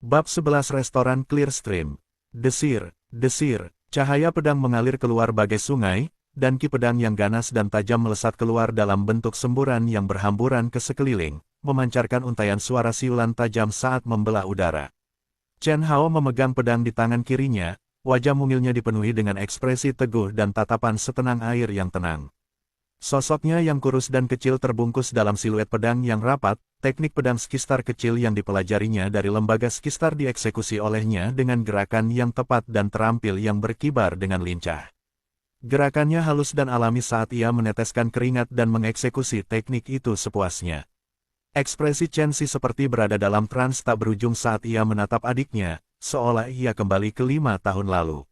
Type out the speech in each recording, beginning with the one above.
Bab 11 Restoran Clearstream. Desir, desir, cahaya pedang mengalir keluar bagai sungai, dan ki pedang yang ganas dan tajam melesat keluar dalam bentuk semburan yang berhamburan ke sekeliling, memancarkan untaian suara siulan tajam saat membelah udara. Chen Hao memegang pedang di tangan kirinya, wajah mungilnya dipenuhi dengan ekspresi teguh dan tatapan setenang air yang tenang. Sosoknya yang kurus dan kecil terbungkus dalam siluet pedang yang rapat, teknik pedang skistar kecil yang dipelajarinya dari lembaga skistar dieksekusi olehnya dengan gerakan yang tepat dan terampil yang berkibar dengan lincah. Gerakannya halus dan alami saat ia meneteskan keringat dan mengeksekusi teknik itu sepuasnya. Ekspresi Chen Xi seperti berada dalam trans tak berujung saat ia menatap adiknya, seolah ia kembali ke 5 tahun lalu.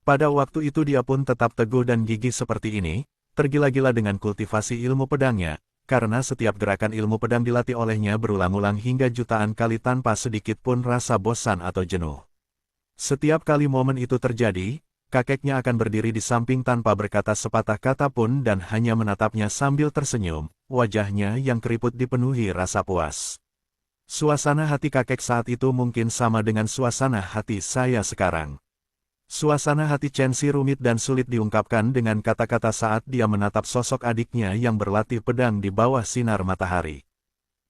Pada waktu itu dia pun tetap teguh dan gigih seperti ini, tergila-gila dengan kultivasi ilmu pedangnya, karena setiap gerakan ilmu pedang dilatih olehnya berulang-ulang hingga jutaan kali tanpa sedikit pun rasa bosan atau jenuh. Setiap kali momen itu terjadi, kakeknya akan berdiri di samping tanpa berkata sepatah kata pun dan hanya menatapnya sambil tersenyum, wajahnya yang keriput dipenuhi rasa puas. Suasana hati kakek saat itu mungkin sama dengan suasana hati saya sekarang. Suasana hati Chen Xi rumit dan sulit diungkapkan dengan kata-kata saat dia menatap sosok adiknya yang berlatih pedang di bawah sinar matahari.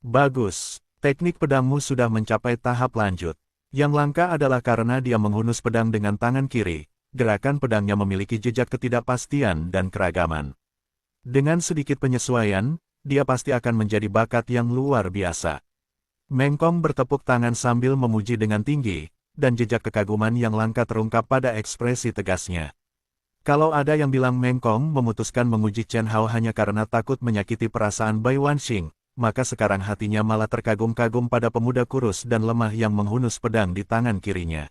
Bagus, teknik pedangmu sudah mencapai tahap lanjut. Yang langka adalah karena dia menghunus pedang dengan tangan kiri, gerakan pedangnya memiliki jejak ketidakpastian dan keragaman. Dengan sedikit penyesuaian, dia pasti akan menjadi bakat yang luar biasa. Meng Kong bertepuk tangan sambil memuji dengan tinggi, dan jejak kekaguman yang langka terungkap pada ekspresi tegasnya. Kalau ada yang bilang Meng Kong memutuskan menguji Chen Hao hanya karena takut menyakiti perasaan Bai Wanxing, maka sekarang hatinya malah terkagum-kagum pada pemuda kurus dan lemah yang menghunus pedang di tangan kirinya.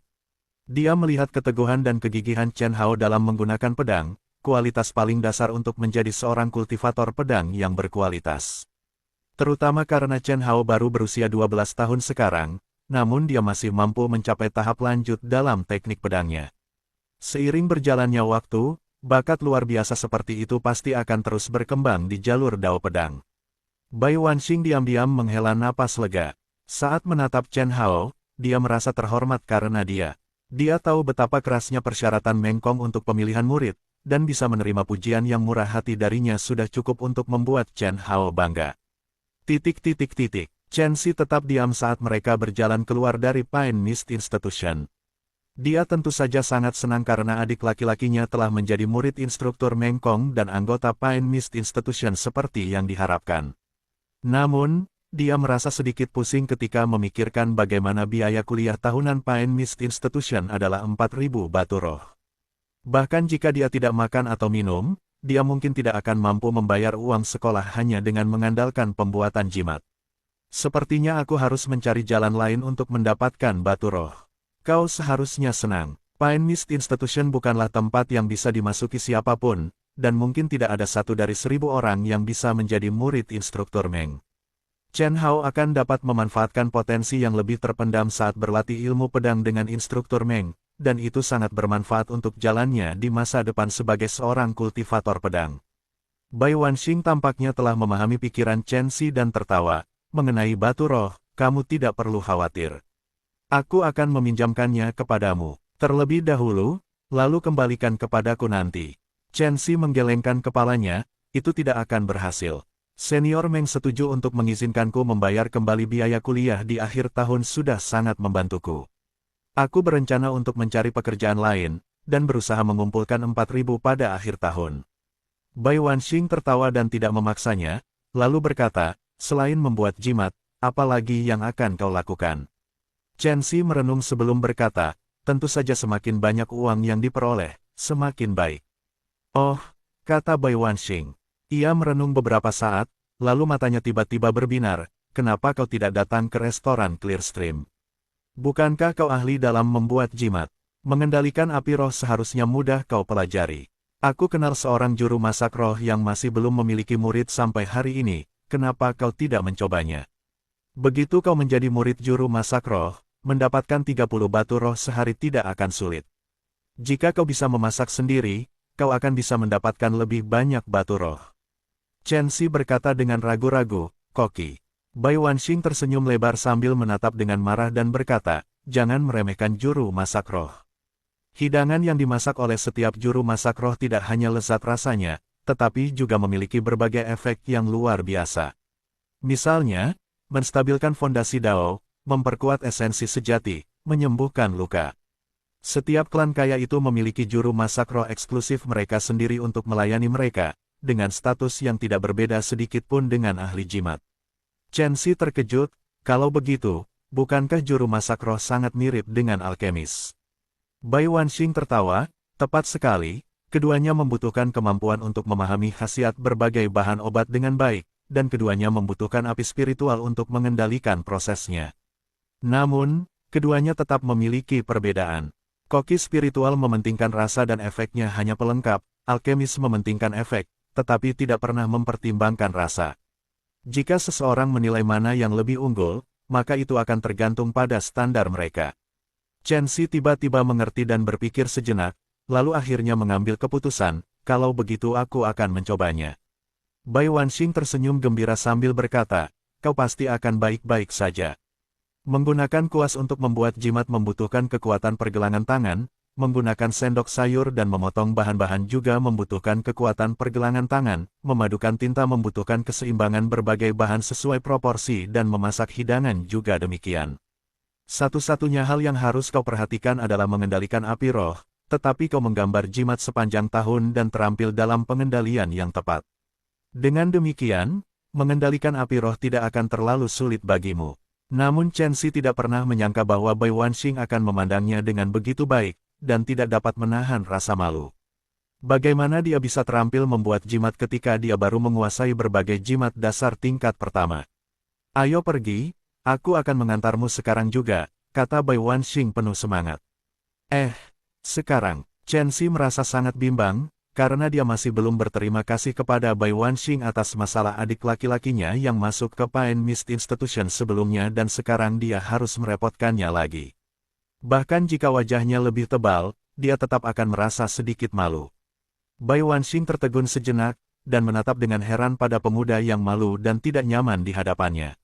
Dia melihat keteguhan dan kegigihan Chen Hao dalam menggunakan pedang, kualitas paling dasar untuk menjadi seorang kultivator pedang yang berkualitas. Terutama karena Chen Hao baru berusia 12 tahun sekarang, namun dia masih mampu mencapai tahap lanjut dalam teknik pedangnya. Seiring berjalannya waktu, bakat luar biasa seperti itu pasti akan terus berkembang di jalur dao pedang. Bai Wanxing diam-diam menghela napas lega. Saat menatap Chen Hao, dia merasa terhormat karena dia tahu betapa kerasnya persyaratan Meng Kong untuk pemilihan murid, dan bisa menerima pujian yang murah hati darinya sudah cukup untuk membuat Chen Hao bangga. Chen Xi tetap diam saat mereka berjalan keluar dari Pine Mist Institution. Dia tentu saja sangat senang karena adik laki-lakinya telah menjadi murid instruktur Meng Kong dan anggota Pine Mist Institution seperti yang diharapkan. Namun, dia merasa sedikit pusing ketika memikirkan bagaimana biaya kuliah tahunan Pine Mist Institution adalah 4.000 batu roh. Bahkan jika dia tidak makan atau minum, dia mungkin tidak akan mampu membayar uang sekolah hanya dengan mengandalkan pembuatan jimat. Sepertinya aku harus mencari jalan lain untuk mendapatkan batu roh. Kau seharusnya senang. Pine Mist Institution bukanlah tempat yang bisa dimasuki siapapun, dan mungkin tidak ada 1 dari 1.000 orang yang bisa menjadi murid instruktur Meng. Chen Hao akan dapat memanfaatkan potensi yang lebih terpendam saat berlatih ilmu pedang dengan instruktur Meng, dan itu sangat bermanfaat untuk jalannya di masa depan sebagai seorang kultivator pedang. Bai Wanxing tampaknya telah memahami pikiran Chen Xi dan tertawa. Mengenai batu roh, kamu tidak perlu khawatir. Aku akan meminjamkannya kepadamu terlebih dahulu, lalu kembalikan kepadaku nanti. Chen Xi menggelengkan kepalanya, itu tidak akan berhasil. Senior Meng setuju untuk mengizinkanku membayar kembali biaya kuliah di akhir tahun sudah sangat membantuku. Aku berencana untuk mencari pekerjaan lain, dan berusaha mengumpulkan 4.000 pada akhir tahun. Bai Wanxing tertawa dan tidak memaksanya, lalu berkata, selain membuat jimat, apa lagi yang akan kau lakukan? Chen Xi merenung sebelum berkata, tentu saja semakin banyak uang yang diperoleh, semakin baik. Oh, kata Bai Wanxing. Ia merenung beberapa saat, lalu matanya tiba-tiba berbinar, kenapa kau tidak datang ke restoran Clearstream? Bukankah kau ahli dalam membuat jimat? Mengendalikan api roh seharusnya mudah kau pelajari. Aku kenal seorang juru masak roh yang masih belum memiliki murid sampai hari ini. Kenapa kau tidak mencobanya? Begitu kau menjadi murid juru masak roh, mendapatkan 30 batu roh sehari tidak akan sulit. Jika kau bisa memasak sendiri, kau akan bisa mendapatkan lebih banyak batu roh. Chen Xi berkata dengan ragu-ragu, koki. Bai Wanxing tersenyum lebar sambil menatap dengan marah dan berkata, jangan meremehkan juru masak roh. Hidangan yang dimasak oleh setiap juru masak roh tidak hanya lezat rasanya, tetapi juga memiliki berbagai efek yang luar biasa. Misalnya, menstabilkan fondasi Dao, memperkuat esensi sejati, menyembuhkan luka. Setiap klan kaya itu memiliki juru masak roh eksklusif mereka sendiri untuk melayani mereka, dengan status yang tidak berbeda sedikit pun dengan ahli jimat. Chen Xi terkejut, kalau begitu, bukankah juru masak roh sangat mirip dengan alkemis? Bai Wanxing tertawa, tepat sekali, keduanya membutuhkan kemampuan untuk memahami khasiat berbagai bahan obat dengan baik, dan keduanya membutuhkan api spiritual untuk mengendalikan prosesnya. Namun, keduanya tetap memiliki perbedaan. Koki spiritual mementingkan rasa dan efeknya hanya pelengkap, alkemis mementingkan efek, tetapi tidak pernah mempertimbangkan rasa. Jika seseorang menilai mana yang lebih unggul, maka itu akan tergantung pada standar mereka. Chen Xi tiba-tiba mengerti dan berpikir sejenak, lalu akhirnya mengambil keputusan, kalau begitu aku akan mencobanya. Bai Wanxing tersenyum gembira sambil berkata, kau pasti akan baik-baik saja. Menggunakan kuas untuk membuat jimat membutuhkan kekuatan pergelangan tangan, menggunakan sendok sayur dan memotong bahan-bahan juga membutuhkan kekuatan pergelangan tangan, memadukan tinta membutuhkan keseimbangan berbagai bahan sesuai proporsi dan memasak hidangan juga demikian. Satu-satunya hal yang harus kau perhatikan adalah mengendalikan api roh, tetapi kau menggambar jimat sepanjang tahun dan terampil dalam pengendalian yang tepat. Dengan demikian, mengendalikan api roh tidak akan terlalu sulit bagimu. Namun Chen Xi tidak pernah menyangka bahwa Bai Wanxing akan memandangnya dengan begitu baik, dan tidak dapat menahan rasa malu. Bagaimana dia bisa terampil membuat jimat ketika dia baru menguasai berbagai jimat dasar tingkat pertama? Ayo pergi. Aku akan mengantarmu sekarang juga, kata Bai Wanxing penuh semangat. Sekarang, Chen Xi merasa sangat bimbang, karena dia masih belum berterima kasih kepada Bai Wanxing atas masalah adik laki-lakinya yang masuk ke Pine Mist Institution sebelumnya dan sekarang dia harus merepotkannya lagi. Bahkan jika wajahnya lebih tebal, dia tetap akan merasa sedikit malu. Bai Wanxing tertegun sejenak, dan menatap dengan heran pada pemuda yang malu dan tidak nyaman di hadapannya.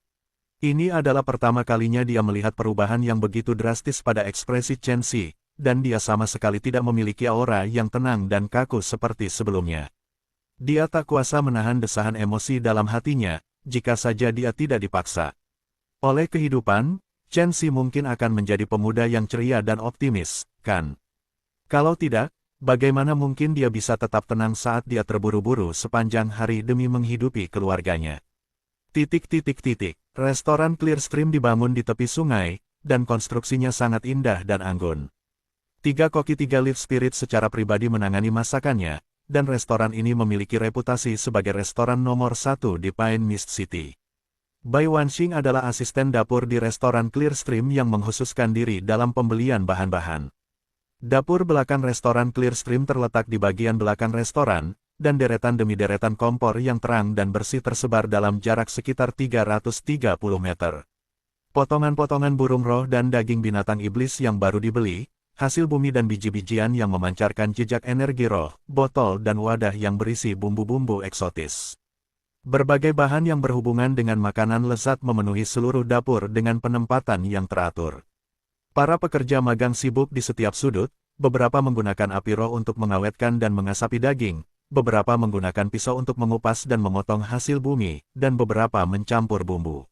Ini adalah pertama kalinya dia melihat perubahan yang begitu drastis pada ekspresi Chen Xi, dan dia sama sekali tidak memiliki aura yang tenang dan kaku seperti sebelumnya. Dia tak kuasa menahan desahan emosi dalam hatinya, jika saja dia tidak dipaksa. Oleh kehidupan, Chen Xi mungkin akan menjadi pemuda yang ceria dan optimis, kan? Kalau tidak, bagaimana mungkin dia bisa tetap tenang saat dia terburu-buru sepanjang hari demi menghidupi keluarganya? Restoran Clearstream dibangun di tepi sungai, dan konstruksinya sangat indah dan anggun. 3 koki 3 lift spirit secara pribadi menangani masakannya, dan restoran ini memiliki reputasi sebagai restoran nomor 1 di Pine Mist City. Bai Wanxing adalah asisten dapur di restoran Clearstream yang mengkhususkan diri dalam pembelian bahan-bahan. Dapur belakang restoran Clearstream terletak di bagian belakang restoran, dan deretan demi deretan kompor yang terang dan bersih tersebar dalam jarak sekitar 330 meter. Potongan-potongan burung roh dan daging binatang iblis yang baru dibeli, hasil bumi dan biji-bijian yang memancarkan jejak energi roh, botol dan wadah yang berisi bumbu-bumbu eksotis. Berbagai bahan yang berhubungan dengan makanan lezat memenuhi seluruh dapur dengan penempatan yang teratur. Para pekerja magang sibuk di setiap sudut, beberapa menggunakan api roh untuk mengawetkan dan mengasapi daging, beberapa menggunakan pisau untuk mengupas dan memotong hasil bumi, dan beberapa mencampur bumbu.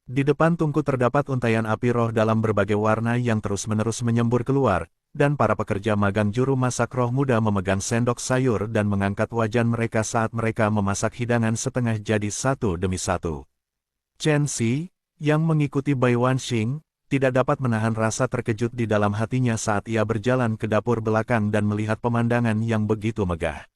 Di depan tungku terdapat untaian api roh dalam berbagai warna yang terus-menerus menyembur keluar, dan para pekerja magang juru masak roh muda memegang sendok sayur dan mengangkat wajan mereka saat mereka memasak hidangan setengah jadi satu demi satu. Chen Xi, yang mengikuti Bai Wanxing, tidak dapat menahan rasa terkejut di dalam hatinya saat ia berjalan ke dapur belakang dan melihat pemandangan yang begitu megah.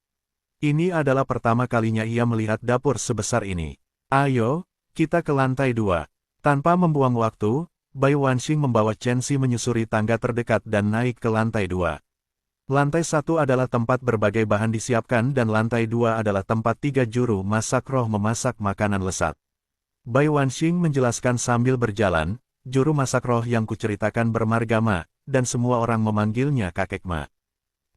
Ini adalah pertama kalinya ia melihat dapur sebesar ini. Ayo, kita ke lantai 2. Tanpa membuang waktu, Bai Wanxing membawa Chen Xi menyusuri tangga terdekat dan naik ke lantai 2. Lantai 1 adalah tempat berbagai bahan disiapkan dan lantai 2 adalah tempat 3 juru masak roh memasak makanan lezat. Bai Wanxing menjelaskan sambil berjalan, juru masak roh yang kuceritakan bermarga Ma, dan semua orang memanggilnya kakek Ma.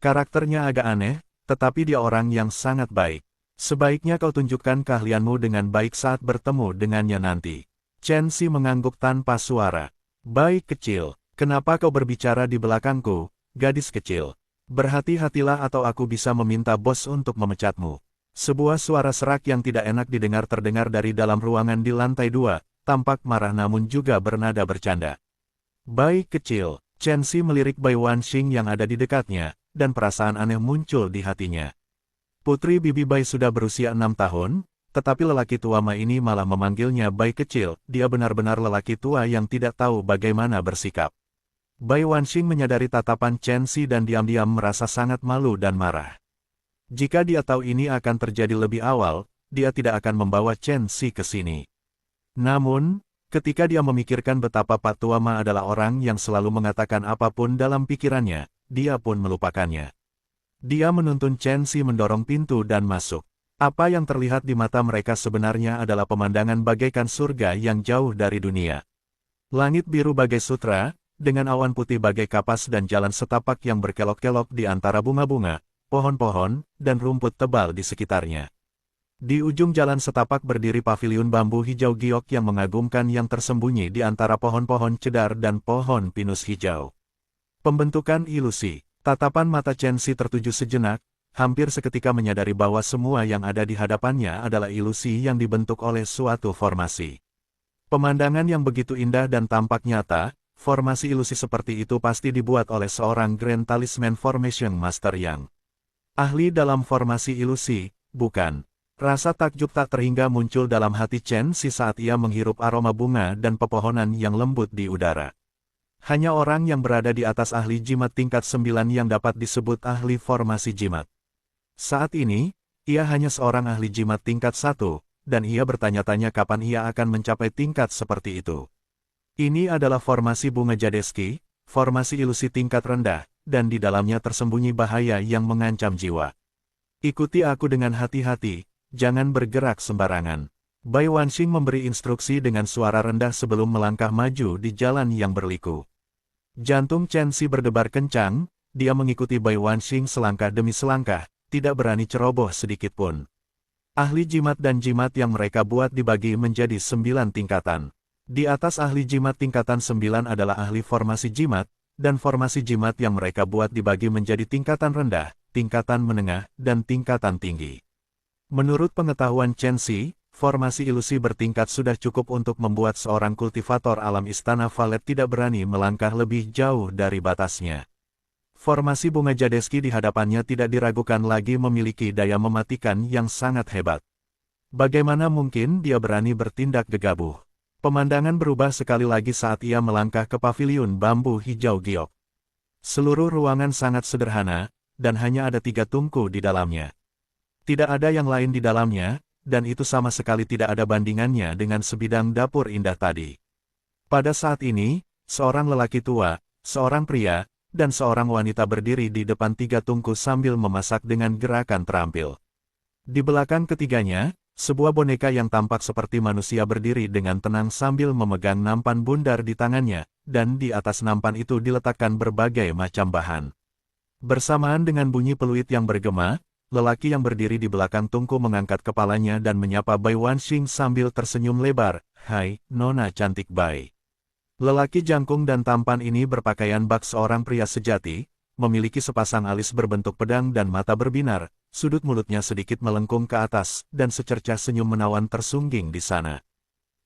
Karakternya agak aneh, tetapi dia orang yang sangat baik. Sebaiknya kau tunjukkan keahlianmu dengan baik saat bertemu dengannya nanti. Chen Xi mengangguk tanpa suara. Baik kecil, Kenapa kau berbicara di belakangku, gadis kecil? Berhati-hatilah atau aku bisa meminta bos untuk memecatmu. Sebuah suara serak yang tidak enak didengar terdengar dari dalam ruangan di lantai 2, tampak marah namun juga bernada bercanda. Bayi kecil, Chen Xi melirik Bai Wanxing yang ada di dekatnya, dan perasaan aneh muncul di hatinya. Putri Bibi Bai sudah berusia 6 tahun, tetapi lelaki tua Ma ini malah memanggilnya Bai kecil, dia benar-benar lelaki tua yang tidak tahu bagaimana bersikap. Bai Wanxing menyadari tatapan Chen Xi dan diam-diam merasa sangat malu dan marah. Jika dia tahu ini akan terjadi lebih awal, dia tidak akan membawa Chen Xi ke sini. Namun, ketika dia memikirkan betapa Pak Tua Ma adalah orang yang selalu mengatakan apapun dalam pikirannya, dia pun melupakannya. Dia menuntun Chen Xi mendorong pintu dan masuk. Apa yang terlihat di mata mereka sebenarnya adalah pemandangan bagaikan surga yang jauh dari dunia. Langit biru bagai sutra, dengan awan putih bagai kapas dan jalan setapak yang berkelok-kelok di antara bunga-bunga, pohon-pohon, dan rumput tebal di sekitarnya. Di ujung jalan setapak berdiri paviliun bambu hijau giok yang mengagumkan yang tersembunyi di antara pohon-pohon cedar dan pohon pinus hijau. Pembentukan ilusi. Tatapan mata Chen Xi tertuju sejenak, hampir seketika menyadari bahwa semua yang ada di hadapannya adalah ilusi yang dibentuk oleh suatu formasi. Pemandangan yang begitu indah dan tampak nyata, formasi ilusi seperti itu pasti dibuat oleh seorang Grand Talisman Formation Master yang ahli dalam formasi ilusi, bukan? Rasa takjub tak terhingga muncul dalam hati Chen Xi saat ia menghirup aroma bunga dan pepohonan yang lembut di udara. Hanya orang yang berada di atas ahli jimat tingkat 9 yang dapat disebut ahli formasi jimat. Saat ini, ia hanya seorang ahli jimat tingkat 1, dan ia bertanya-tanya kapan ia akan mencapai tingkat seperti itu. Ini adalah formasi bunga Jadeski, formasi ilusi tingkat rendah, dan di dalamnya tersembunyi bahaya yang mengancam jiwa. Ikuti aku dengan hati-hati, jangan bergerak sembarangan. Bai Wanxing memberi instruksi dengan suara rendah sebelum melangkah maju di jalan yang berliku. Jantung Chen Xi berdebar kencang, dia mengikuti Bai Wanxing selangkah demi selangkah, tidak berani ceroboh sedikit pun. Ahli jimat dan jimat yang mereka buat dibagi menjadi 9 tingkatan. Di atas ahli jimat tingkatan 9 adalah ahli formasi jimat, dan formasi jimat yang mereka buat dibagi menjadi tingkatan rendah, tingkatan menengah, dan tingkatan tinggi. Menurut pengetahuan Chen Xi, formasi ilusi bertingkat sudah cukup untuk membuat seorang kultivator alam istana Valet tidak berani melangkah lebih jauh dari batasnya. Formasi bunga Jadeski di hadapannya tidak diragukan lagi memiliki daya mematikan yang sangat hebat. Bagaimana mungkin dia berani bertindak gegabah? Pemandangan berubah sekali lagi saat ia melangkah ke paviliun bambu hijau giok. Seluruh ruangan sangat sederhana, dan hanya ada 3 tungku di dalamnya. Tidak ada yang lain di dalamnya, dan itu sama sekali tidak ada bandingannya dengan sebidang dapur indah tadi. Pada saat ini, seorang lelaki tua, seorang pria, dan seorang wanita berdiri di depan 3 tungku sambil memasak dengan gerakan terampil. Di belakang ketiganya, sebuah boneka yang tampak seperti manusia berdiri dengan tenang sambil memegang nampan bundar di tangannya, dan di atas nampan itu diletakkan berbagai macam bahan. Bersamaan dengan bunyi peluit yang bergema, lelaki yang berdiri di belakang tungku mengangkat kepalanya dan menyapa Bai Wanxing sambil tersenyum lebar, "Hai, Nona cantik Bai." Lelaki jangkung dan tampan ini berpakaian bak seorang pria sejati, memiliki sepasang alis berbentuk pedang dan mata berbinar, sudut mulutnya sedikit melengkung ke atas, dan secercah senyum menawan tersungging di sana.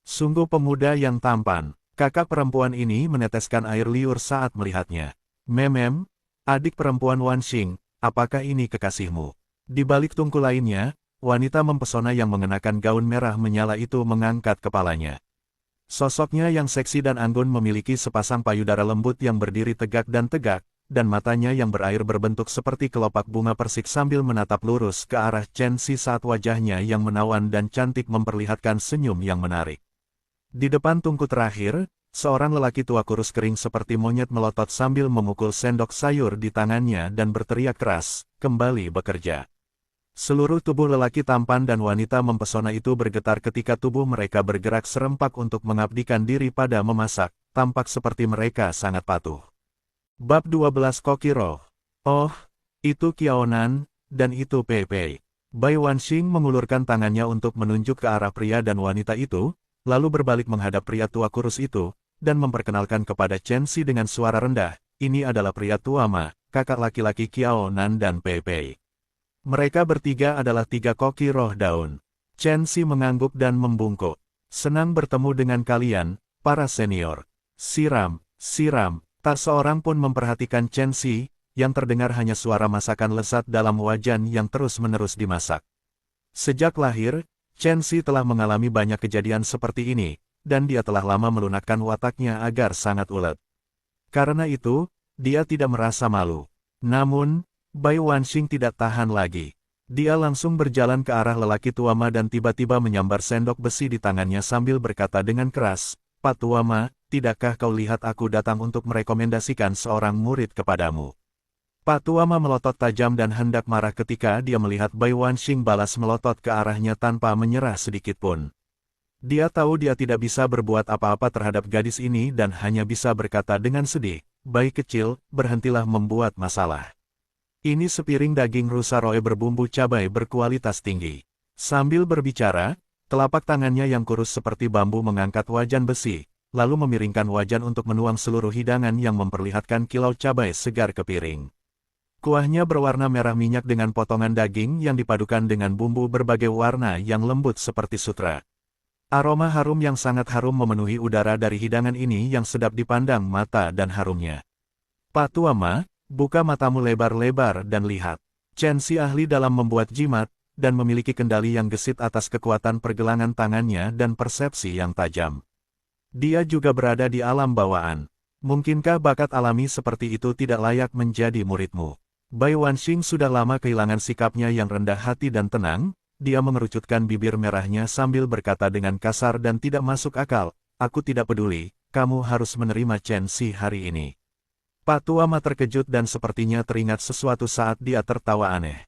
Sungguh pemuda yang tampan, kakak perempuan ini meneteskan air liur saat melihatnya. "Memem, adik perempuan Wanxing, apakah ini kekasihmu?" Di balik tungku lainnya, wanita mempesona yang mengenakan gaun merah menyala itu mengangkat kepalanya. Sosoknya yang seksi dan anggun memiliki sepasang payudara lembut yang berdiri tegak, dan matanya yang berair berbentuk seperti kelopak bunga persik sambil menatap lurus ke arah Chen Xi saat wajahnya yang menawan dan cantik memperlihatkan senyum yang menarik. Di depan tungku terakhir, seorang lelaki tua kurus kering seperti monyet melotot sambil memukul sendok sayur di tangannya dan berteriak keras, "Kembali bekerja." Seluruh tubuh lelaki tampan dan wanita mempesona itu bergetar ketika tubuh mereka bergerak serempak untuk mengabdikan diri pada memasak, tampak seperti mereka sangat patuh. Bab 12 Kokiro. Oh, itu Qiaonan, dan itu Pei Pei. Bai Wanxing mengulurkan tangannya untuk menunjuk ke arah pria dan wanita itu, lalu berbalik menghadap pria tua kurus itu, dan memperkenalkan kepada Chen Si dengan suara rendah, "Ini adalah pria tua Ma, kakak laki-laki Qiao Nan dan Pei Pei. Mereka bertiga adalah 3 koki roh daun." Chen Si mengangguk dan membungkuk. "Senang bertemu dengan kalian, para senior." Siram, siram, tak seorang pun memperhatikan Chen Si, yang terdengar hanya suara masakan lezat dalam wajan yang terus-menerus dimasak. Sejak lahir, Chen Si telah mengalami banyak kejadian seperti ini, dan dia telah lama melunakkan wataknya agar sangat ulet. Karena itu, dia tidak merasa malu. Namun, Bai Wanxing tidak tahan lagi. Dia langsung berjalan ke arah lelaki tua Ma dan tiba-tiba menyambar sendok besi di tangannya sambil berkata dengan keras, "Pak Tua Ma, tidakkah kau lihat aku datang untuk merekomendasikan seorang murid kepadamu?" Pak Tua Ma melotot tajam dan hendak marah ketika dia melihat Bai Wanxing balas melotot ke arahnya tanpa menyerah sedikitpun. Dia tahu dia tidak bisa berbuat apa-apa terhadap gadis ini dan hanya bisa berkata dengan sedih, "Bai kecil, berhentilah membuat masalah. Ini sepiring daging rusa roe berbumbu cabai berkualitas tinggi." Sambil berbicara, telapak tangannya yang kurus seperti bambu mengangkat wajan besi, lalu memiringkan wajan untuk menuang seluruh hidangan yang memperlihatkan kilau cabai segar ke piring. Kuahnya berwarna merah minyak dengan potongan daging yang dipadukan dengan bumbu berbagai warna yang lembut seperti sutra. Aroma harum yang sangat harum memenuhi udara dari hidangan ini yang sedap dipandang mata dan harumnya. "Pak Tua Ma, buka matamu lebar-lebar dan lihat." Chen Si ahli dalam membuat jimat, dan memiliki kendali yang gesit atas kekuatan pergelangan tangannya dan persepsi yang tajam. Dia juga berada di alam bawaan. Mungkinkah bakat alami seperti itu tidak layak menjadi muridmu? Bai Wanxing sudah lama kehilangan sikapnya yang rendah hati dan tenang, dia mengerucutkan bibir merahnya sambil berkata dengan kasar dan tidak masuk akal, "Aku tidak peduli, kamu harus menerima Chen Si hari ini." Pak Tua Ma terkejut dan sepertinya teringat sesuatu saat dia tertawa aneh.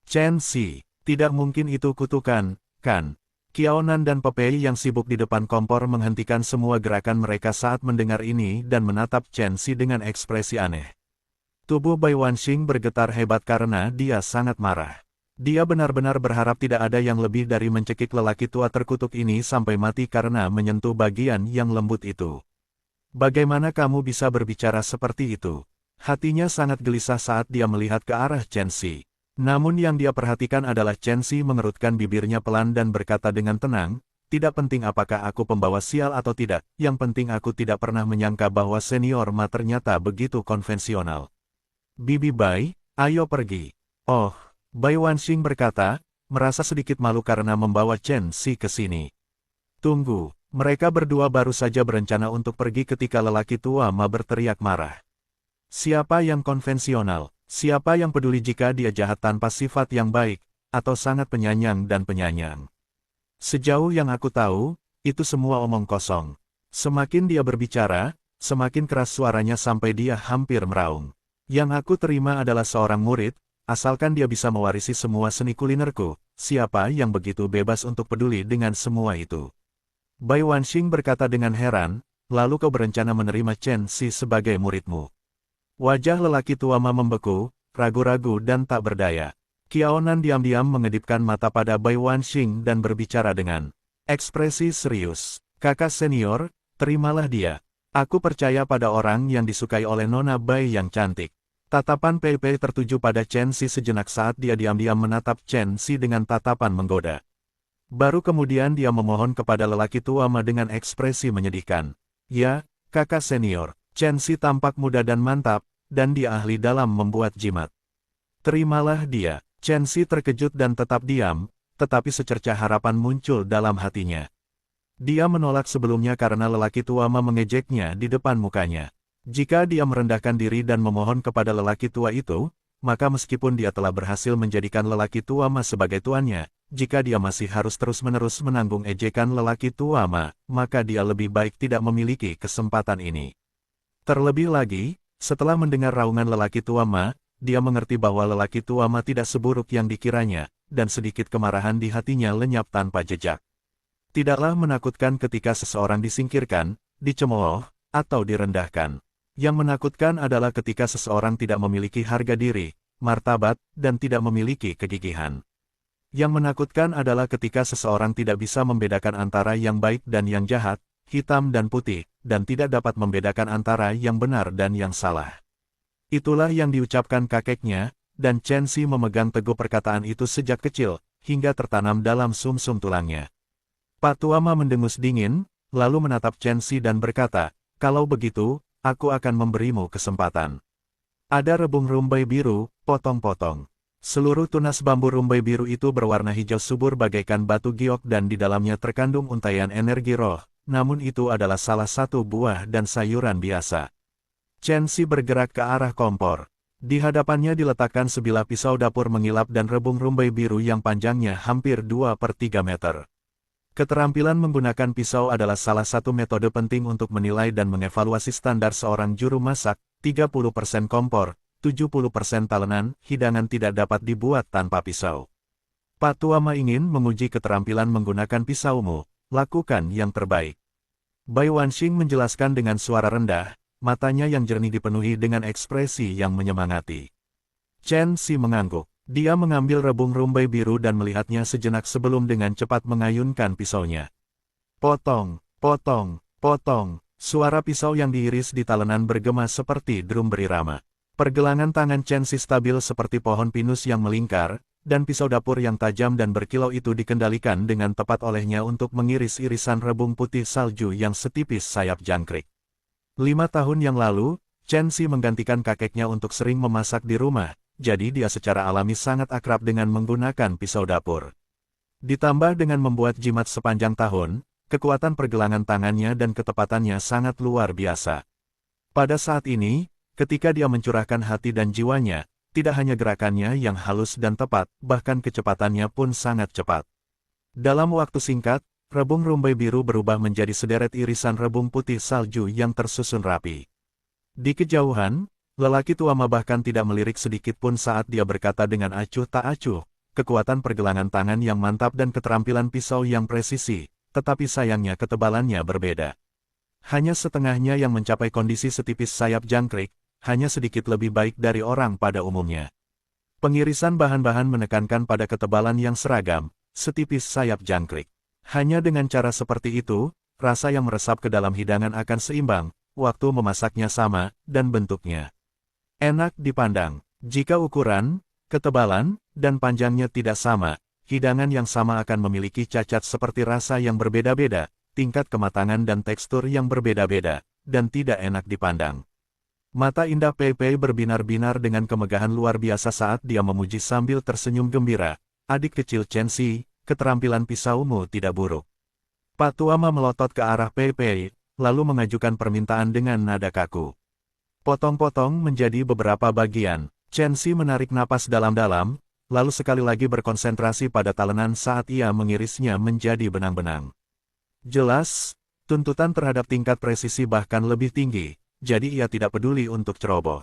"Chen Si, tidak mungkin itu kutukan, kan?" Qiao Nan dan Pei Pei yang sibuk di depan kompor menghentikan semua gerakan mereka saat mendengar ini dan menatap Chen Si dengan ekspresi aneh. Tubuh Bai Wanxing bergetar hebat karena dia sangat marah. Dia benar-benar berharap tidak ada yang lebih dari mencekik lelaki tua terkutuk ini sampai mati karena menyentuh bagian yang lembut itu. "Bagaimana kamu bisa berbicara seperti itu?" Hatinya sangat gelisah saat dia melihat ke arah Chen Si. Namun yang dia perhatikan adalah Chen Si mengerutkan bibirnya pelan dan berkata dengan tenang, "Tidak penting apakah aku pembawa sial atau tidak, yang penting aku tidak pernah menyangka bahwa senior Ma ternyata begitu konvensional. Bibi Bai, ayo pergi." "Oh," Bai Wanxing berkata, merasa sedikit malu karena membawa Chen Si ke sini. "Tunggu." Mereka berdua baru saja berencana untuk pergi ketika lelaki tua Ma berteriak marah. "Siapa yang konvensional? Siapa yang peduli jika dia jahat tanpa sifat yang baik, atau sangat penyayang dan penyayang? Sejauh yang aku tahu, itu semua omong kosong." Semakin dia berbicara, semakin keras suaranya sampai dia hampir meraung. "Yang aku terima adalah seorang murid, asalkan dia bisa mewarisi semua seni kulinerku, siapa yang begitu bebas untuk peduli dengan semua itu?" Bai Wanxing berkata dengan heran, "Lalu kau berencana menerima Chen Si sebagai muridmu?" Wajah lelaki tua Ma membeku, ragu-ragu dan tak berdaya. Qiao Nan diam-diam mengedipkan mata pada Bai Wanxing dan berbicara dengan ekspresi serius. "Kakak senior, terimalah dia. Aku percaya pada orang yang disukai oleh Nona Bai yang cantik." Tatapan Pei Pei tertuju pada Chen Si sejenak saat dia diam-diam menatap Chen Si dengan tatapan menggoda. Baru kemudian dia memohon kepada lelaki tua Ma dengan ekspresi menyedihkan. "Ya, kakak senior." Chen Si tampak muda dan mantap, dan dia ahli dalam membuat jimat. "Terimalah dia." Chen Si terkejut dan tetap diam, tetapi secercah harapan muncul dalam hatinya. Dia menolak sebelumnya karena lelaki tua Ma mengejeknya di depan mukanya. Jika dia merendahkan diri dan memohon kepada lelaki tua itu, maka meskipun dia telah berhasil menjadikan lelaki tua Ma sebagai tuannya, jika dia masih harus terus-menerus menanggung ejekan lelaki tua Ma, maka dia lebih baik tidak memiliki kesempatan ini. Terlebih lagi, setelah mendengar raungan lelaki tua Ma, dia mengerti bahwa lelaki tua Ma tidak seburuk yang dikiranya, dan sedikit kemarahan di hatinya lenyap tanpa jejak. Tidaklah menakutkan ketika seseorang disingkirkan, dicemooh, atau direndahkan. Yang menakutkan adalah ketika seseorang tidak memiliki harga diri, martabat, dan tidak memiliki kegigihan. Yang menakutkan adalah ketika seseorang tidak bisa membedakan antara yang baik dan yang jahat, hitam dan putih, dan tidak dapat membedakan antara yang benar dan yang salah. Itulah yang diucapkan kakeknya, dan Chen Xi memegang teguh perkataan itu sejak kecil, hingga tertanam dalam sumsum tulangnya. Pak Tuama mendengus dingin, lalu menatap Chen Xi dan berkata, "Kalau begitu, aku akan memberimu kesempatan." Ada rebung rumbai biru, potong-potong. Seluruh tunas bambu rumbai biru itu berwarna hijau subur bagaikan batu giok dan di dalamnya terkandung untaian energi roh, namun itu adalah salah satu buah dan sayuran biasa. Chen Xi bergerak ke arah kompor. Di hadapannya diletakkan sebilah pisau dapur mengilap dan rebung rumbai biru yang panjangnya hampir 2/3 meter. Keterampilan menggunakan pisau adalah salah satu metode penting untuk menilai dan mengevaluasi standar seorang juru masak. 30% kompor, 70% talenan, hidangan tidak dapat dibuat tanpa pisau. Pak Tuama ingin menguji keterampilan menggunakan pisaumu, lakukan yang terbaik. Bai Wanxing menjelaskan dengan suara rendah, matanya yang jernih dipenuhi dengan ekspresi yang menyemangati. Chen Xi mengangguk. Dia mengambil rebung rumbai biru dan melihatnya sejenak sebelum dengan cepat mengayunkan pisaunya. Potong, potong, potong. Suara pisau yang diiris di talenan bergema seperti drum berirama. Pergelangan tangan Chen Xi stabil seperti pohon pinus yang melingkar, dan pisau dapur yang tajam dan berkilau itu dikendalikan dengan tepat olehnya untuk mengiris irisan rebung putih salju yang setipis sayap jangkrik. 5 tahun yang lalu, Chen Xi menggantikan kakeknya untuk sering memasak di rumah, jadi dia secara alami sangat akrab dengan menggunakan pisau dapur. Ditambah dengan membuat jimat sepanjang tahun, kekuatan pergelangan tangannya dan ketepatannya sangat luar biasa. Pada saat ini, ketika dia mencurahkan hati dan jiwanya, tidak hanya gerakannya yang halus dan tepat, bahkan kecepatannya pun sangat cepat. Dalam waktu singkat, rebung rumbai biru berubah menjadi sederet irisan rebung putih salju yang tersusun rapi. Di kejauhan, lelaki Tuama bahkan tidak melirik sedikit pun saat dia berkata dengan acuh tak acuh, kekuatan pergelangan tangan yang mantap dan keterampilan pisau yang presisi. Tetapi sayangnya ketebalannya berbeda. Hanya setengahnya yang mencapai kondisi setipis sayap jangkrik, hanya sedikit lebih baik dari orang pada umumnya. Pengirisan bahan-bahan menekankan pada ketebalan yang seragam, setipis sayap jangkrik. Hanya dengan cara seperti itu, rasa yang meresap ke dalam hidangan akan seimbang, waktu memasaknya sama, dan bentuknya enak dipandang. Jika ukuran, ketebalan, dan panjangnya tidak sama, hidangan yang sama akan memiliki cacat seperti rasa yang berbeda-beda, tingkat kematangan dan tekstur yang berbeda-beda, dan tidak enak dipandang. Mata indah Pei Pei berbinar-binar dengan kemegahan luar biasa saat dia memuji sambil tersenyum gembira. Adik kecil Chen Xi, keterampilan pisaumu tidak buruk. Pak Tuama melotot ke arah Pei Pei, lalu mengajukan permintaan dengan nada kaku. Potong-potong menjadi beberapa bagian. Chen Xi menarik napas dalam-dalam, lalu sekali lagi berkonsentrasi pada talenan saat ia mengirisnya menjadi benang-benang. Jelas, tuntutan terhadap tingkat presisi bahkan lebih tinggi, jadi ia tidak peduli untuk ceroboh.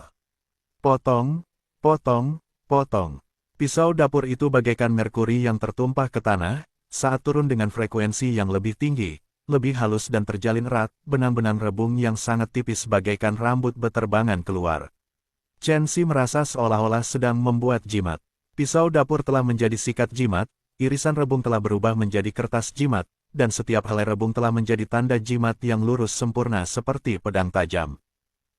Potong, potong, potong. Pisau dapur itu bagaikan merkuri yang tertumpah ke tanah, saat turun dengan frekuensi yang lebih tinggi, lebih halus dan terjalin erat, benang-benang rebung yang sangat tipis bagaikan rambut beterbangan keluar. Chen Xi merasa seolah-olah sedang membuat jimat. Pisau dapur telah menjadi sikat jimat, irisan rebung telah berubah menjadi kertas jimat, dan setiap helai rebung telah menjadi tanda jimat yang lurus sempurna seperti pedang tajam.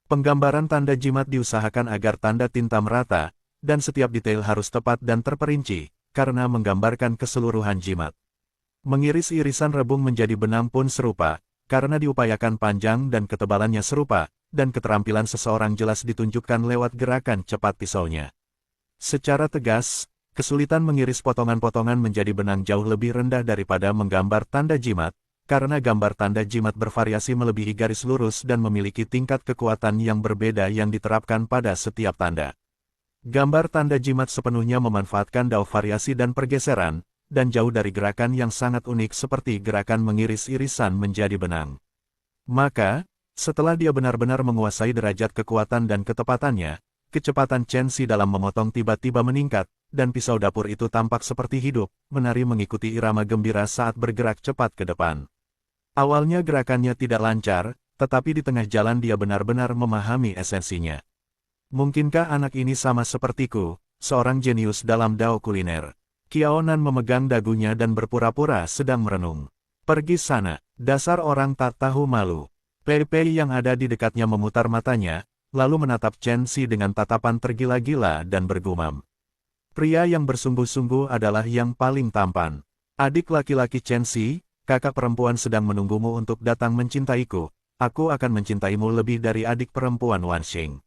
Penggambaran tanda jimat diusahakan agar tanda tinta merata, dan setiap detail harus tepat dan terperinci, karena menggambarkan keseluruhan jimat. Mengiris irisan rebung menjadi benang pun serupa, karena diupayakan panjang dan ketebalannya serupa, dan keterampilan seseorang jelas ditunjukkan lewat gerakan cepat pisaunya. Secara tegas, kesulitan mengiris potongan-potongan menjadi benang jauh lebih rendah daripada menggambar tanda jimat, karena gambar tanda jimat bervariasi melebihi garis lurus dan memiliki tingkat kekuatan yang berbeda yang diterapkan pada setiap tanda. Gambar tanda jimat sepenuhnya memanfaatkan dao variasi dan pergeseran, dan jauh dari gerakan yang sangat unik seperti gerakan mengiris irisan menjadi benang. Maka, setelah dia benar-benar menguasai derajat kekuatan dan ketepatannya, kecepatan Chen Xi dalam memotong tiba-tiba meningkat, dan pisau dapur itu tampak seperti hidup, menari mengikuti irama gembira saat bergerak cepat ke depan. Awalnya gerakannya tidak lancar, tetapi di tengah jalan dia benar-benar memahami esensinya. Mungkinkah anak ini sama sepertiku, seorang jenius dalam dao kuliner? Qiao Nan memegang dagunya dan berpura-pura sedang merenung. Pergi sana, dasar orang tak tahu malu. Pei Pei yang ada di dekatnya memutar matanya, lalu menatap Chen Si dengan tatapan tergila-gila dan bergumam. Pria yang bersungguh-sungguh adalah yang paling tampan. Adik laki-laki Chen Si, kakak perempuan sedang menunggumu untuk datang mencintaiku. Aku akan mencintaimu lebih dari adik perempuan Wan Xing.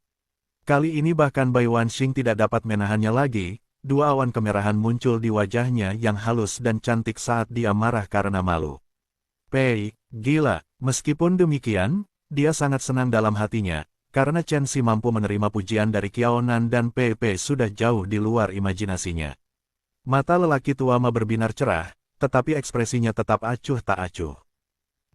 Kali ini bahkan Bai Wan Xing tidak dapat menahannya lagi, dua awan kemerahan muncul di wajahnya yang halus dan cantik saat dia marah karena malu. Pei, gila, meskipun demikian, dia sangat senang dalam hatinya, karena Chen Si mampu menerima pujian dari Qiao Nan dan Pei Pei sudah jauh di luar imajinasinya. Mata lelaki tua Ma berbinar cerah, tetapi ekspresinya tetap acuh tak acuh.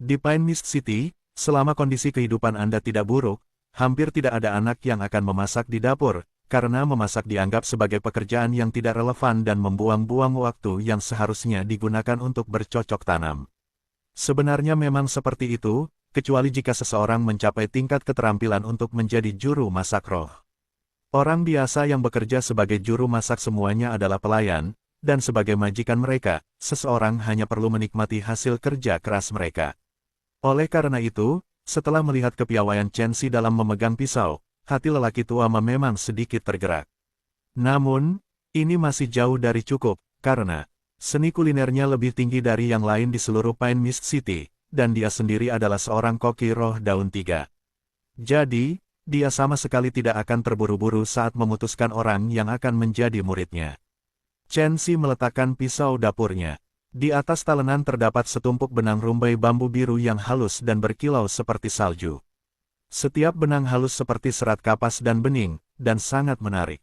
Di Pine Mist City, selama kondisi kehidupan Anda tidak buruk, hampir tidak ada anak yang akan memasak di dapur, karena memasak dianggap sebagai pekerjaan yang tidak relevan dan membuang-buang waktu yang seharusnya digunakan untuk bercocok tanam. Sebenarnya memang seperti itu, kecuali jika seseorang mencapai tingkat keterampilan untuk menjadi juru masak roh. Orang biasa yang bekerja sebagai juru masak semuanya adalah pelayan, dan sebagai majikan mereka, seseorang hanya perlu menikmati hasil kerja keras mereka. Oleh karena itu, setelah melihat kepiawaian Chen Si dalam memegang pisau, hati lelaki tua Ma memang sedikit tergerak. Namun, ini masih jauh dari cukup, karena seni kulinernya lebih tinggi dari yang lain di seluruh Pine Mist City, dan dia sendiri adalah seorang koki roh daun 3. Jadi, dia sama sekali tidak akan terburu-buru saat memutuskan orang yang akan menjadi muridnya. Chen Si meletakkan pisau dapurnya. Di atas talenan terdapat setumpuk benang rumbai bambu biru yang halus dan berkilau seperti salju. Setiap benang halus seperti serat kapas dan bening, dan sangat menarik.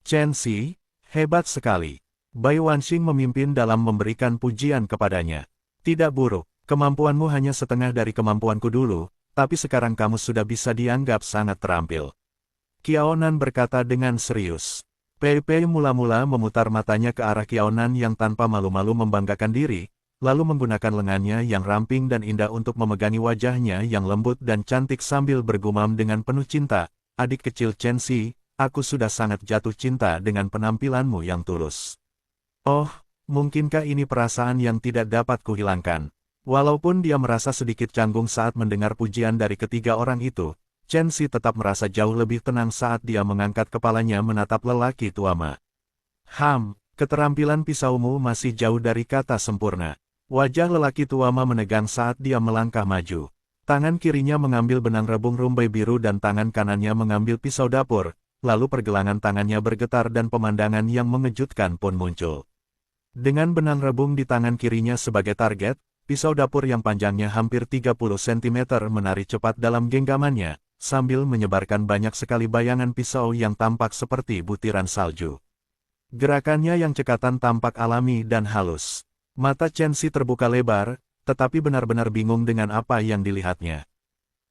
Chen Si, hebat sekali. Bai Wanxing memimpin dalam memberikan pujian kepadanya. Tidak buruk, kemampuanmu hanya setengah dari kemampuanku dulu, tapi sekarang kamu sudah bisa dianggap sangat terampil. Qiao Nan berkata dengan serius. Pei Pei mula-mula memutar matanya ke arah Qiao Nan yang tanpa malu-malu membanggakan diri, lalu menggunakan lengannya yang ramping dan indah untuk memegangi wajahnya yang lembut dan cantik sambil bergumam dengan penuh cinta, "Adik kecil Chen Si, aku sudah sangat jatuh cinta dengan penampilanmu yang tulus." Oh, mungkinkah ini perasaan yang tidak dapat kuhilangkan? Walaupun dia merasa sedikit canggung saat mendengar pujian dari ketiga orang itu, Chen Si tetap merasa jauh lebih tenang saat dia mengangkat kepalanya menatap lelaki tua Ma. Keterampilan pisaumu masih jauh dari kata sempurna. Wajah lelaki tua Ma menegang saat dia melangkah maju. Tangan kirinya mengambil benang rebung rumbai biru dan tangan kanannya mengambil pisau dapur, lalu pergelangan tangannya bergetar dan pemandangan yang mengejutkan pun muncul. Dengan benang rebung di tangan kirinya sebagai target, pisau dapur yang panjangnya hampir 30 cm menari cepat dalam genggamannya, sambil menyebarkan banyak sekali bayangan pisau yang tampak seperti butiran salju. Gerakannya yang cekatan tampak alami dan halus. Mata Chen Si terbuka lebar, tetapi benar-benar bingung dengan apa yang dilihatnya.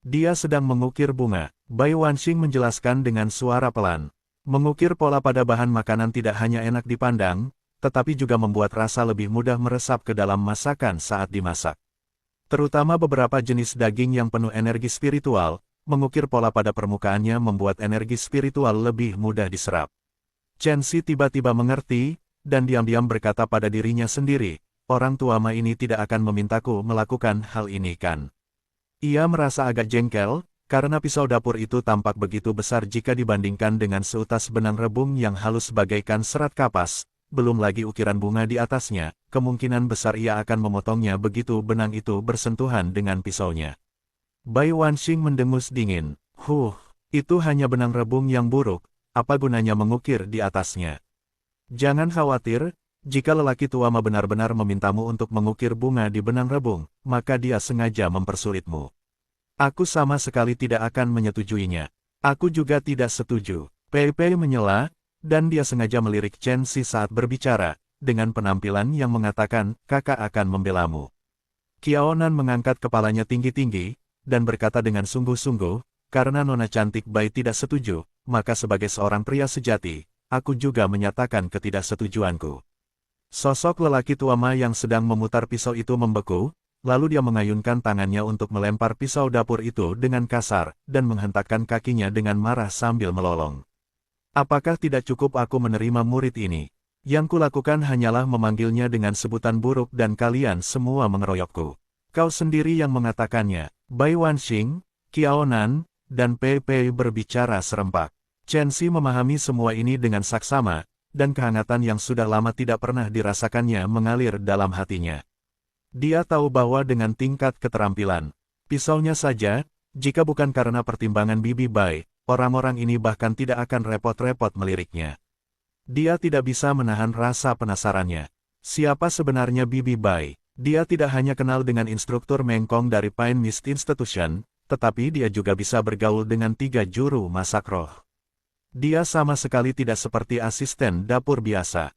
Dia sedang mengukir bunga, Bai Wanxing menjelaskan dengan suara pelan. Mengukir pola pada bahan makanan tidak hanya enak dipandang, tetapi juga membuat rasa lebih mudah meresap ke dalam masakan saat dimasak. Terutama beberapa jenis daging yang penuh energi spiritual, mengukir pola pada permukaannya membuat energi spiritual lebih mudah diserap. Chen Si tiba-tiba mengerti, dan diam-diam berkata pada dirinya sendiri, orang tua Ma ini tidak akan memintaku melakukan hal ini kan. Ia merasa agak jengkel, karena pisau dapur itu tampak begitu besar jika dibandingkan dengan seutas benang rebung yang halus bagaikan serat kapas. Belum lagi ukiran bunga di atasnya, kemungkinan besar ia akan memotongnya begitu benang itu bersentuhan dengan pisaunya. Bai Wanxing mendengus dingin. Itu hanya benang rebung yang buruk, apa gunanya mengukir di atasnya? Jangan khawatir, jika lelaki tua Ma benar-benar memintamu untuk mengukir bunga di benang rebung, maka dia sengaja mempersulitmu. Aku sama sekali tidak akan menyetujuinya. Aku juga tidak setuju. Pei Pei menyela, dan dia sengaja melirik Chen Si saat berbicara, dengan penampilan yang mengatakan, kakak akan membelamu. Qiao Nan mengangkat kepalanya tinggi-tinggi, dan berkata dengan sungguh-sungguh, karena Nona cantik Bai tidak setuju, maka sebagai seorang pria sejati, aku juga menyatakan ketidaksetujuanku. Sosok lelaki tua Ma yang sedang memutar pisau itu membeku, lalu dia mengayunkan tangannya untuk melempar pisau dapur itu dengan kasar, dan menghentakkan kakinya dengan marah sambil melolong. Apakah tidak cukup aku menerima murid ini? Yang kulakukan hanyalah memanggilnya dengan sebutan buruk dan kalian semua mengeroyokku. Kau sendiri yang mengatakannya. Bai Wanxing, Qiao Nan, dan Pei Pei berbicara serempak. Chen Xi memahami semua ini dengan saksama, dan kehangatan yang sudah lama tidak pernah dirasakannya mengalir dalam hatinya. Dia tahu bahwa dengan tingkat keterampilan pisaunya saja, jika bukan karena pertimbangan Bibi Bai, orang-orang ini bahkan tidak akan repot-repot meliriknya. Dia tidak bisa menahan rasa penasarannya. Siapa sebenarnya Bibi Bai? Dia tidak hanya kenal dengan instruktur Mengkong dari Pine Mist Institution, tetapi dia juga bisa bergaul dengan 3 juru masak roh. Dia sama sekali tidak seperti asisten dapur biasa.